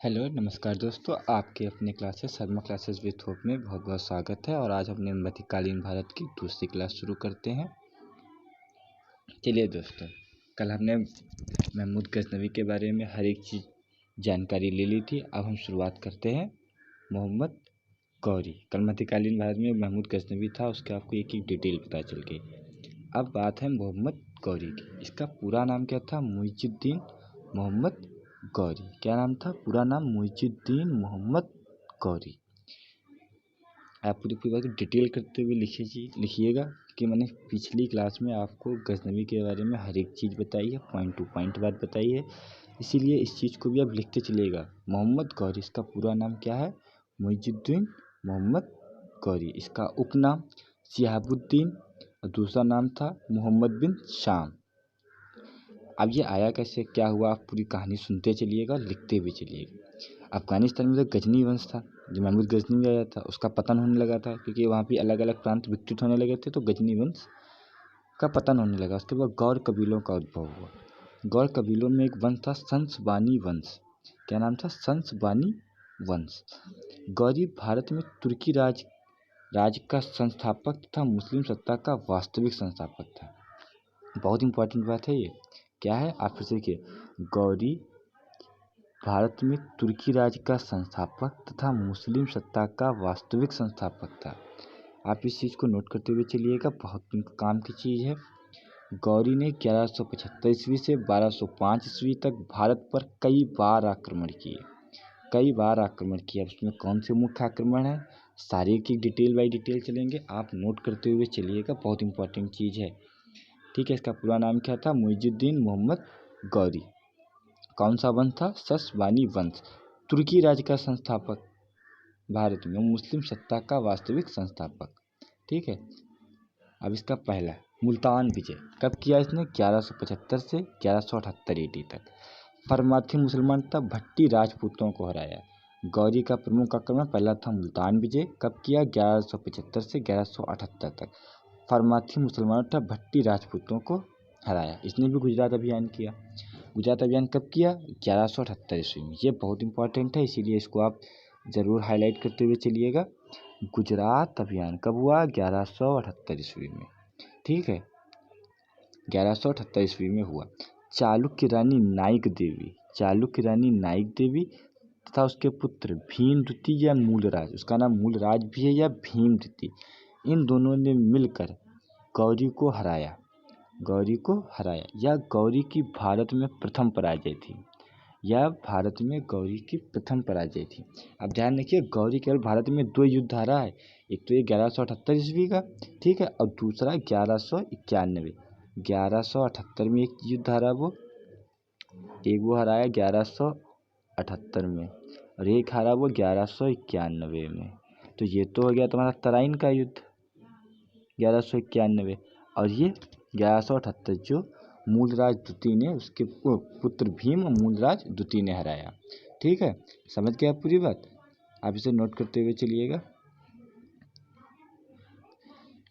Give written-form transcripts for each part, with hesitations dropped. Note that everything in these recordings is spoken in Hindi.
हेलो नमस्कार दोस्तों, आपके अपने classes Sharma classes with hope में बहुत बहुत स्वागत है। और आज अपने मध्यकालीन भारत की दूसरी क्लास शुरू करते हैं। चलिए दोस्तों, कल हमने महमूद गजनवी के बारे में हर एक चीज़ जानकारी ले ली थी। अब हम शुरुआत करते हैं मोहम्मद गौरी। कल मध्यकालीन भारत में महमूद गजनवी था, उसके आपको एक एक डिटेल पता चल गई। अब बात है मोहम्मद गौरी की। इसका पूरा नाम क्या था? मुइजुद्दीन मोहम्मद गौरी। क्या नाम था? पूरा नाम मुइजुद्दीन मोहम्मद गौरी। आप पूरी पूरी बात को डिटेल करते हुए लिखिएगा कि मैंने पिछली क्लास में आपको गजनवी के बारे में हर एक चीज़ बताई है, पॉइंट टू पॉइंट बात बताई है। इसीलिए इस चीज़ को भी आप लिखते चलिएगा। मोहम्मद गौरी, इसका पूरा नाम क्या है? मुइजुद्दीन मोहम्मद गौरी। इसका उपनाम शिहाबुद्दीन और दूसरा नाम था मोहम्मद बिन शाम। अब ये आया कैसे, क्या हुआ, आप पूरी कहानी सुनते चलिएगा, लिखते हुए चलिएगा। अफगानिस्तान में तो गजनी वंश था, जो महमूद गजनी आया था, उसका पतन होने लगा था, क्योंकि वहाँ पे अलग अलग प्रांत विकसित होने लगे थे, तो गजनी वंश का पतन होने लगा। उसके बाद गौर कबीलों का उद्भव हुआ। गौर कबीलों में एक वंश था संसबानी वंश। क्या नाम था? संसबानी वंश। गौरी भारत में तुर्की राज का संस्थापक तथा मुस्लिम सत्ता का वास्तविक संस्थापक था। बहुत इंपॉर्टेंट बात है ये। क्या है? आप फिर से देखिए, गौरी भारत में तुर्की राज का संस्थापक तथा मुस्लिम सत्ता का वास्तविक संस्थापक था। आप इस चीज़ को नोट करते हुए चलिएगा, बहुत काम की चीज़ है। गौरी ने 1175 ईस्वी से 1205 ईस्वी तक भारत पर कई बार आक्रमण किया। उसमें कौन से मुख्य आक्रमण है, सारे की डिटेल बाई डिटेल चलेंगे, आप नोट करते हुए चलिएगा, बहुत इंपॉर्टेंट चीज़ है। ठीक है। इसका पूरा नाम क्या था? मुइजुद्दीन मोहम्मद गौरी। कौन सा वंश था? संसबानी वंश। तुर्की राज्य का संस्थापक, भारत में मुस्लिम सत्ता का वास्तविक संस्थापक। ठीक है। अब इसका पहला मुल्तान विजय कब किया इसने? 1175 से 1178 ईडी तक। परमार्थी मुसलमान तथा भट्टी राजपूतों को हराया। गौरी का प्रमुख आक्रमण पहला था मुल्तान विजय। कब किया? 1175 से 1178 तक। परमार्थी मुसलमानों तथा भट्टी राजपूतों को हराया। इसने भी गुजरात अभियान किया। गुजरात अभियान कब किया? 1178 ईस्वी में। ये बहुत इंपॉर्टेंट है, इसीलिए इसको आप ज़रूर हाईलाइट करते हुए चलिएगा। गुजरात अभियान कब हुआ? 1178 ईस्वी में। ठीक है, 1178 ईस्वी में हुआ। चालुक्य रानी नाइक देवी तथा उसके पुत्र भीमद्वितीय या मूलराज, उसका नाम मूलराज भी है या भीमद्वितीय, इन दोनों ने मिलकर गौरी को हराया। यह गौरी की भारत में प्रथम पराजय थी। अब ध्यान रखिए, गौरी केवल भारत में 2 युद्ध हारा है। एक तो ये 1178 ईस्वी का, ठीक है, और दूसरा 1191। 1178 में एक युद्ध हारा वो हराया 1178 में, और एक हारा वो 1191 में। तो ये तो हो गया तुम्हारा तराइन का युद्ध 1191, और ये 1178 जो मूलराज द्वितीय ने, उसके पुत्र भीम और मूलराज द्वितीय ने हराया। ठीक है, समझ गए आप पूरी बात? आप इसे नोट करते हुए चलिएगा।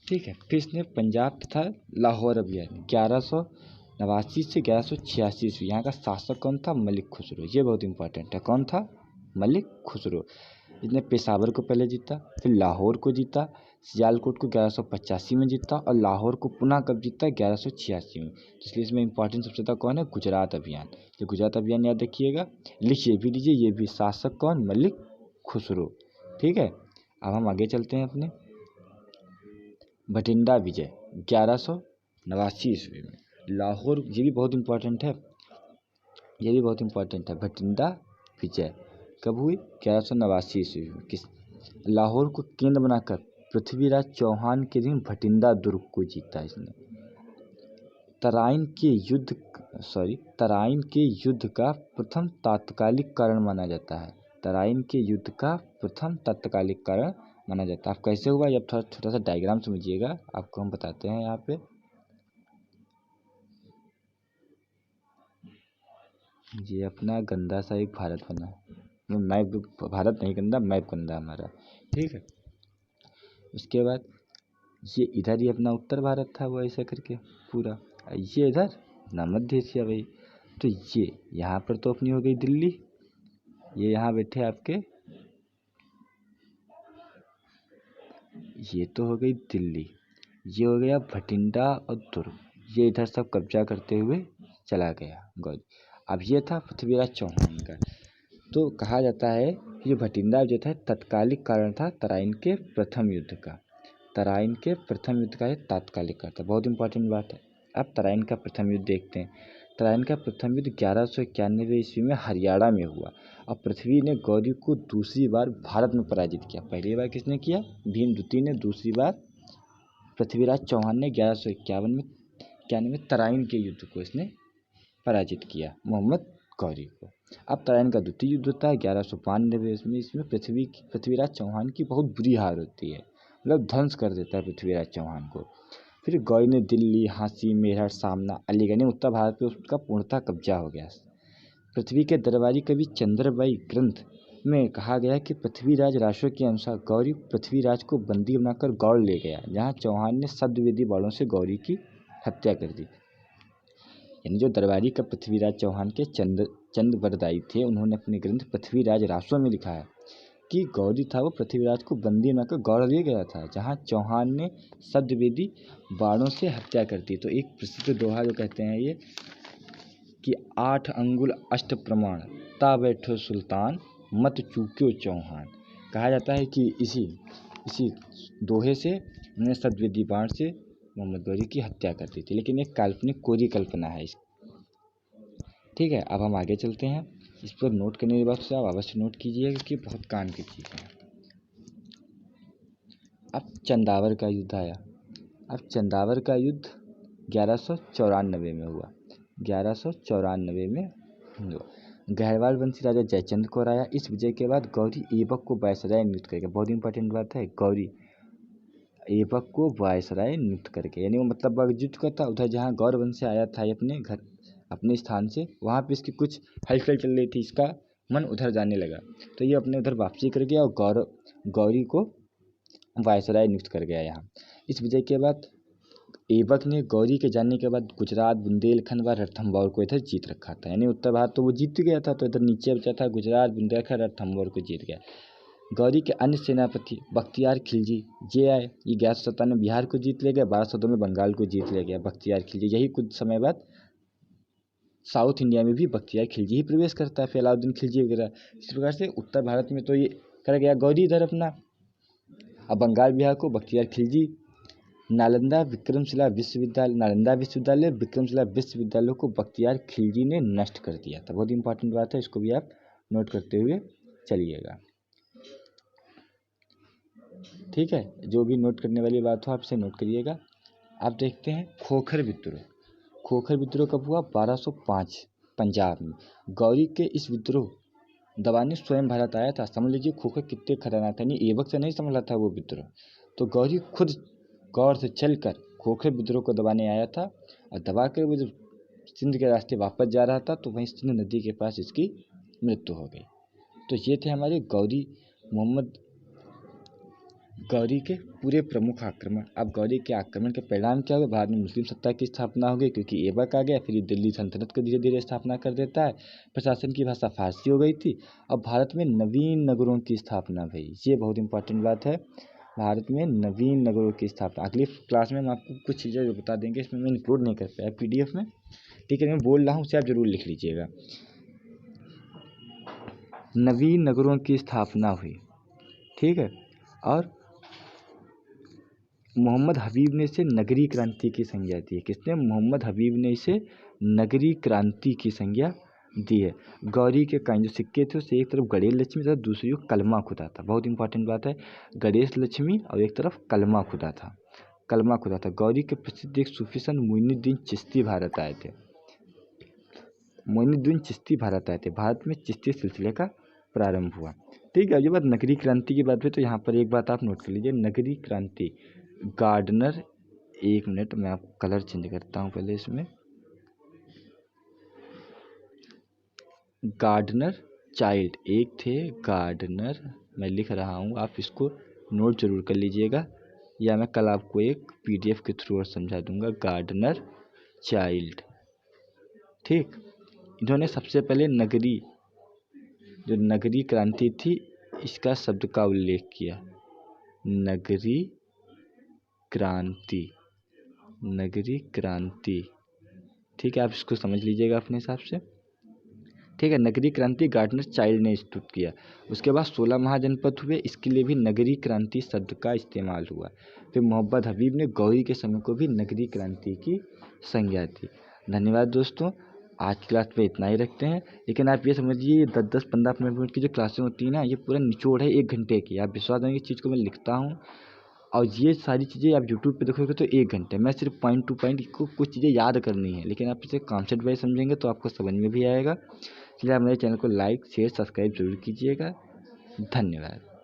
ठीक है। फिर इसने पंजाब तथा लाहौर अभियान 1189 से 1186 ईस्वी। यहाँ का शासक कौन था? मलिक खुसरो। ये बहुत इंपॉर्टेंट है। कौन था? मलिक खुसरो। इसने पेशावर को पहले जीता, फिर लाहौर को जीता, सियालकोट को 1185 में जीता, और लाहौर को पुनः कब जीता? 1186 में। तो इसलिए इसमें इंपॉर्टेंट सबसे ज़्यादा कौन है? गुजरात अभियान। तो गुजरात अभियान याद रखिएगा, लिखिए भी लीजिए। ये भी शासक कौन? मलिक खुसरो। ठीक है। अब हम आगे चलते हैं अपने। भटिंडा विजय 1189 ईस्वी में। लाहौर, ये भी बहुत इंपॉर्टेंट है। भटिंडा विजय कब हुई? 1189 ईस्वी में। लाहौर को केंद्र बनाकर पृथ्वीराज चौहान के दिन भटिंडा दुर्ग को जीता इसने। तराइन के युद्ध का प्रथम तात्कालिक कारण माना जाता है। आप कैसे हुआ, जब थोड़ा छोटा सा डायग्राम समझिएगा, आपको हम बताते हैं। यहाँ पे ये अपना गंदा सा एक भारत बना, मैप, भारत नहीं गंदा, मैप गंदा हमारा। ठीक है। उसके बाद ये इधर ही अपना उत्तर भारत था, वो ऐसा करके पूरा। ये इधर ना मध्य एशिया भाई। तो ये यहाँ पर तो अपनी हो गई दिल्ली, ये यहाँ बैठे आपके, ये तो हो गई दिल्ली, ये हो गया भटिंडा और दुर्ग, ये इधर सब कब्जा करते हुए चला गया गौरी। अब ये था पृथ्वीराज चौहान का। तो कहा जाता है कि जो भटिंडा जो था तत्कालिक कारण था तराइन के प्रथम युद्ध का। तराइन के प्रथम युद्ध का ये तात्कालिक कारण था, बहुत इंपॉर्टेंट बात है। अब तराइन का प्रथम युद्ध देखते हैं। तराइन का प्रथम युद्ध 1191 ईस्वी में हरियाणा में हुआ और पृथ्वी ने गौरी को दूसरी बार भारत में पराजित किया। पहली बार किसने किया? भीम द्वितीय ने। दूसरी बार पृथ्वीराज चौहान ने 1191 में तराइन के युद्ध को इसने पराजित किया, मोहम्मद गौरी को। अब तराइन का द्वितीय युद्ध होता है 1192 में। इसमें पृथ्वीराज चौहान की बहुत बुरी हार होती है, मतलब ध्वंस कर देता है पृथ्वीराज चौहान को। फिर गौरी ने दिल्ली, झांसी, मेरठ, सामना, अलीगढ़, उत्तर भारत पे उसका पूर्णतः कब्जा हो गया। पृथ्वी के दरबारी कवि चंद्रबाई ग्रंथ में कहा गया कि पृथ्वीराज राशों के अनुसार गौरी पृथ्वीराज को बंदी बनाकर गौड़ ले गया, जहाँ चौहान ने शब्दवेदी बाणों से गौरी की हत्या कर दी। यानी जो दरबारी का पृथ्वीराज चौहान के चंद बरदाई थे, उन्होंने अपने ग्रंथ पृथ्वीराज रासों में लिखा है कि गौरी था वो पृथ्वीराज को बंदी बनाकर गौड़ ले गया था, जहाँ चौहान ने शब्दवेदी बाणों से हत्या कर दी। तो एक प्रसिद्ध दोहा जो कहते हैं ये कि 8 अंगुल अष्ट प्रमाण ता बैठो सुल्तान मत चूक्यो चौहान। कहा जाता है कि इसी दोहे से उन्होंने शब्दवेदी बाण से मोहम्मद गौरी की हत्या कर दी थी, लेकिन एक काल्पनिक कोरी कल्पना है इस। ठीक है, अब हम आगे चलते हैं। इस पर नोट करने के बाद से आप अवश्य नोट कीजिएगा कि बहुत काम की चीज़ है। अब चंदावर का युद्ध आया। अब चंदावर का युद्ध 1194 में हुआ। 1194 में हुआ। गहरवाल वंशी राजा जयचंद को हराया। इस विजय के बाद गौरी ऐबक को वायसराय नियुक्त करेगा। बहुत इंपॉर्टेंट बात है, गौरी ऐबक को वायसराय नियुक्त करके, यानी वो मतलब युद्ध का था उधर जहाँ गौर वंश से आया था अपने घर अपने स्थान से, वहाँ पे इसकी कुछ हलचल चल रही थी, इसका मन उधर जाने लगा, तो ये अपने उधर वापसी कर गया और गौरी को वायसराय नियुक्त कर गया यहाँ। इस विजय के बाद ऐबक ने गौरी के जाने के बाद गुजरात, बुंदेलखंड व रणथंभौर को इधर जीत रखा था। यानी उत्तर भारत तो वो जीत गया था, तो इधर नीचे बचा था गुजरात, बुंदेलखंड, रणथंभौर को जीत गया। गौरी के अन्य सेनापति बख्तियार खिलजी ये आए। ये 1197 में बिहार को जीत ले गया, 1202 में बंगाल को जीत ले गया बख्तियार खिलजी। यही कुछ समय बाद साउथ इंडिया में भी बख्तियार खिलजी ही प्रवेश करता है, अलाउद्दीन खिलजी वगैरह। इस प्रकार से उत्तर भारत में तो ये कर गया गौरी इधर अपना। अब बंगाल बिहार को बख्तियार खिलजी। नालंदा विश्वविद्यालय विक्रमशिला विश्वविद्यालय को बख्तियार खिलजी ने नष्ट कर दिया था। बहुत इंपॉर्टेंट बात है, इसको भी आप नोट करते हुए चलिएगा। ठीक है, जो भी नोट करने वाली बात हो आप इसे नोट करिएगा। आप देखते हैं खोखर विद्रोह। खोखर विद्रोह कब हुआ? 1205 पंजाब में। गौरी के इस विद्रोह दबाने स्वयं भारत आया था। समझ लीजिए खोखर कितने खतरनाक था, नहीं ऐबक से नहीं संभला था वो विद्रोह। तो गौरी खुद गौर से चलकर खोखर विद्रोह को दबाने आया था, और दबा कर वो जब सिंध के रास्ते वापस जा रहा था तो वहीं सिंध नदी के पास इसकी मृत्यु हो गई। तो ये थे हमारे मोहम्मद गौरी के पूरे प्रमुख आक्रमण। अब गौरी के आक्रमण के परिणाम क्या हुए? भारत में मुस्लिम सत्ता की स्थापना हो गई, क्योंकि ऐबक आ गया। फिर दिल्ली सल्तनत को धीरे धीरे स्थापना कर देता है। प्रशासन की भाषा फारसी हो गई थी। अब भारत में नवीन नगरों की स्थापना हुई। ये बहुत इंपॉर्टेंट बात है, भारत में नवीन नगरों की स्थापना। अगली क्लास में हम आपको कुछ चीज़ें बता देंगे, इसमें मैं इंक्लूड नहीं कर पाया PDF में। ठीक है, मैं बोल रहा हूँ उसे आप जरूर लिख लीजिएगा। नवीन नगरों की स्थापना हुई, ठीक है। और मोहम्मद हबीब ने इसे नगरी क्रांति की संज्ञा दी है। किसने? मोहम्मद हबीब ने इसे नगरी क्रांति की संज्ञा दी है। गौरी के कान जो सिक्के थे उससे एक तरफ गणेश लक्ष्मी था, दूसरी ओर कलमा खुदा था। बहुत इंपॉर्टेंट बात है, गणेश लक्ष्मी और एक तरफ कलमा खुदा था। कलमा खुदा था। गौरी के प्रसिद्ध एक सूफी संत मोइनुद्दीन चिश्ती भारत आए थे। मोइनुद्दीन चिश्ती भारत आए थे। भारत में चिश्ती सिलसिले का प्रारंभ हुआ। ठीक है, ये बात नगरी क्रांति की बात हुई, तो यहाँ पर एक बात आप नोट कर लीजिए, नगरी क्रांति। गार्डनर, एक मिनट मैं आपको कलर चेंज करता हूँ पहले इसमें। गार्डनर चाइल्ड एक थे, गार्डनर मैं लिख रहा हूँ, आप इसको नोट जरूर कर लीजिएगा, या मैं कल आपको एक PDF के थ्रू और समझा दूंगा। गार्डनर चाइल्ड, ठीक। इन्होंने सबसे पहले नगरी जो नगरीय क्रांति थी इसका शब्द का उल्लेख किया। नगरीय क्रांति, नगरीय क्रांति, ठीक है, आप इसको समझ लीजिएगा अपने हिसाब से। ठीक है, नगरीय क्रांति गार्डनर चाइल्ड ने इंस्टीट्यूट किया। उसके बाद 16 महाजनपद हुए, इसके लिए भी नगरीय क्रांति शब्द का इस्तेमाल हुआ। फिर मोहम्मद हबीब ने गौरी के समय को भी नगरीय क्रांति की संज्ञा दी। धन्यवाद दोस्तों, आज की क्लास में इतना ही रखते हैं। लेकिन आप ये समझिए, ये 10-10, 15-15 मिनट की जो क्लासें होती हैं ना, ये पूरा निचोड़ है 1 घंटे की। आप विश्वास करेंगे, इस चीज़ को मैं लिखता हूँ और ये सारी चीज़ें आप यूट्यूब पे देखोगे तो 1 घंटे। मैं सिर्फ पॉइंट टू पॉइंट को कुछ चीज़ें याद करनी है, लेकिन आप इसे कॉन्सेप्ट वाइज समझेंगे तो आपको समझ में भी आएगा। इसलिए आप मेरे चैनल को लाइक, शेयर, सब्सक्राइब जरूर कीजिएगा। धन्यवाद।